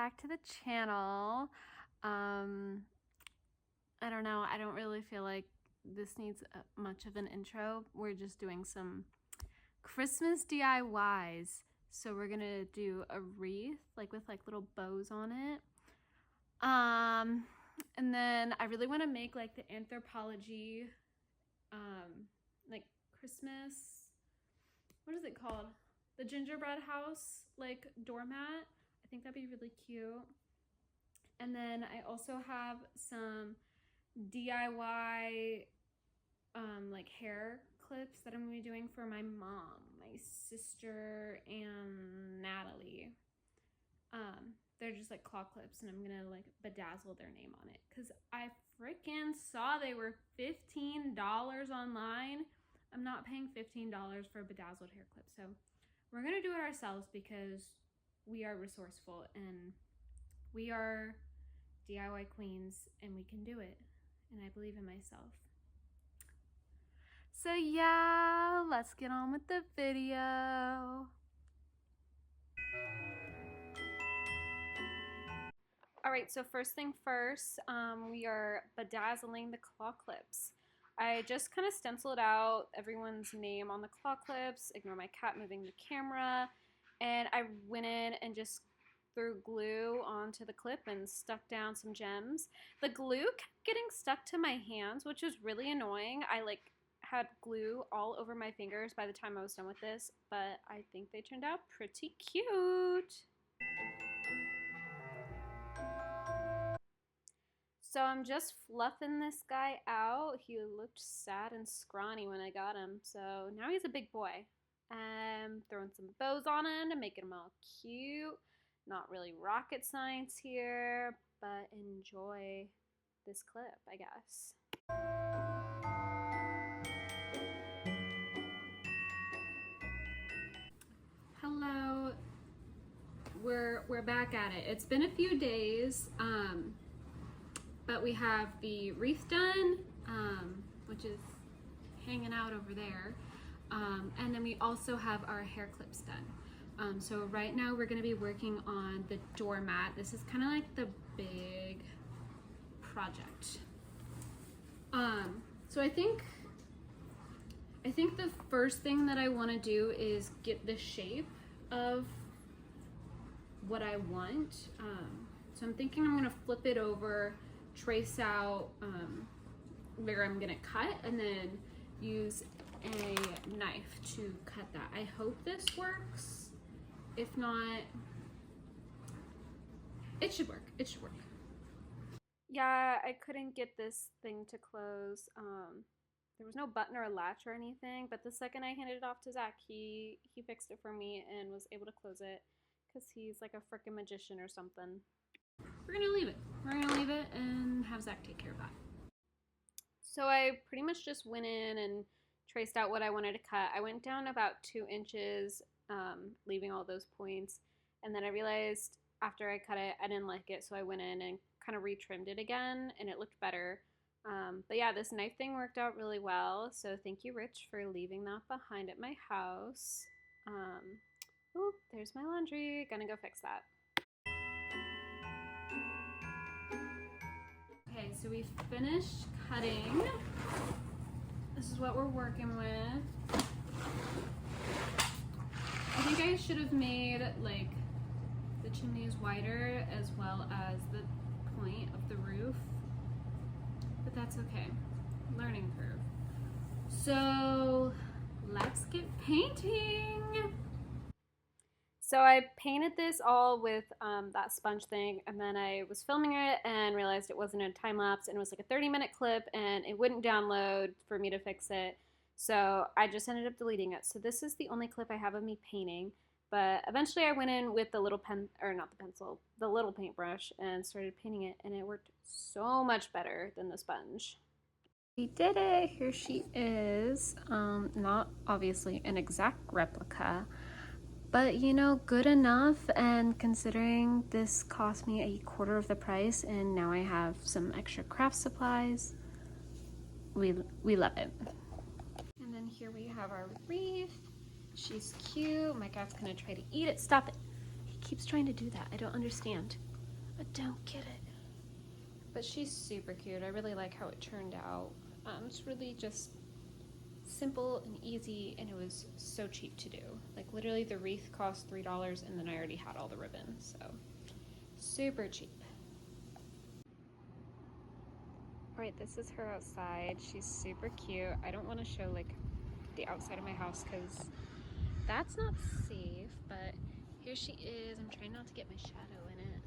back to the channel. I don't know, I don't really feel like this needs much of an intro. We're just doing some Christmas DIYs. So we're gonna do a wreath, like with like little bows on it. And then I really want to make like the anthropology, like Christmas, what is it called? The gingerbread house, like doormat. I think that'd be really cute. And then I also have some DIY like hair clips that I'm gonna be doing for my mom, my sister, and Natalie. They're just like claw clips, and I'm gonna like bedazzle their name on it because I freaking saw they were $15 online. I'm not paying $15 for a bedazzled hair clip, so we're gonna do it ourselves because we are resourceful and we are DIY queens and we can do it, and I believe in myself. So yeah, let's get on with the video. All right, so first thing first, we are bedazzling the claw clips. I just kind of stenciled out everyone's name on the claw clips, ignore my cat moving the camera, and I went in and just threw glue onto the clip and stuck down some gems. The glue kept getting stuck to my hands, which was really annoying. I like had glue all over my fingers by the time I was done with this, but I think they turned out pretty cute. So I'm just fluffing this guy out. He looked sad and scrawny when I got him, so now he's a big boy. I'm throwing some bows on him to make him all cute. Not really rocket science here, but enjoy this clip, I guess. Hello, we're back at it. It's been a few days, but we have the wreath done, which is hanging out over there, and then we also have our hair clips done. So right now we're going to be working on the doormat. This is kind of like the big project. So I think the first thing that I want to do is get the shape of what I want. So I'm thinking I'm going to flip it over, trace out where I'm going to cut, and then use a knife to cut that. I hope this works. If not, it should work. It should work. Yeah, I couldn't get this thing to close. There was no button or a latch or anything, but the second I handed it off to Zach, he fixed it for me and was able to close it because he's like a freaking magician or something. We're gonna leave it. We're gonna leave it and have Zach take care of that. So I pretty much just went in and traced out what I wanted to cut. I went down about 2 inches, leaving all those points, and then I realized after I cut it, I didn't like it, so I went in and kind of retrimmed it again, and it looked better. But yeah, this knife thing worked out really well, so thank you, Rich, for leaving that behind at my house. Oh, there's my laundry. Gonna go fix that. Okay, so we finished cutting. This is what we're working with. I think I should have made like the chimneys wider as well as the point of the roof, but that's okay. Learning curve. So let's get painting. So I painted this all with that sponge thing, and then I was filming it and realized it wasn't a time lapse, and it was like a 30-minute clip, and it wouldn't download for me to fix it. So I just ended up deleting it. So this is the only clip I have of me painting. But eventually I went in with the little the little paintbrush and started painting it, and it worked so much better than the sponge. We did it. Here she is. Not obviously an exact replica, but you know, good enough. And considering this cost me a quarter of the price, and now I have some extra craft supplies, we love it. And then here we have our wreath. She's cute. My cat's gonna try to eat it. Stop it. He keeps trying to do that. I don't understand. I don't get it. But she's super cute. I really like how it turned out. It's really just simple and easy, and it was so cheap to do. Like literally the wreath cost $3 and then I already had all the ribbons, so super cheap. Alright, this is her outside. She's super cute. I don't want to show like the outside of my house because that's not safe, but here she is. I'm trying not to get my shadow in it.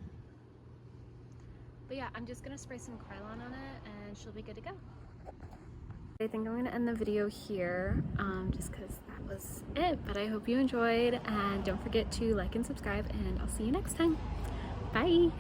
But yeah, I'm just gonna spray some Krylon on it and she'll be good to go. I think I'm gonna end the video here just because that was it, but I hope you enjoyed, and don't forget to like and subscribe, and I'll see you next time. Bye.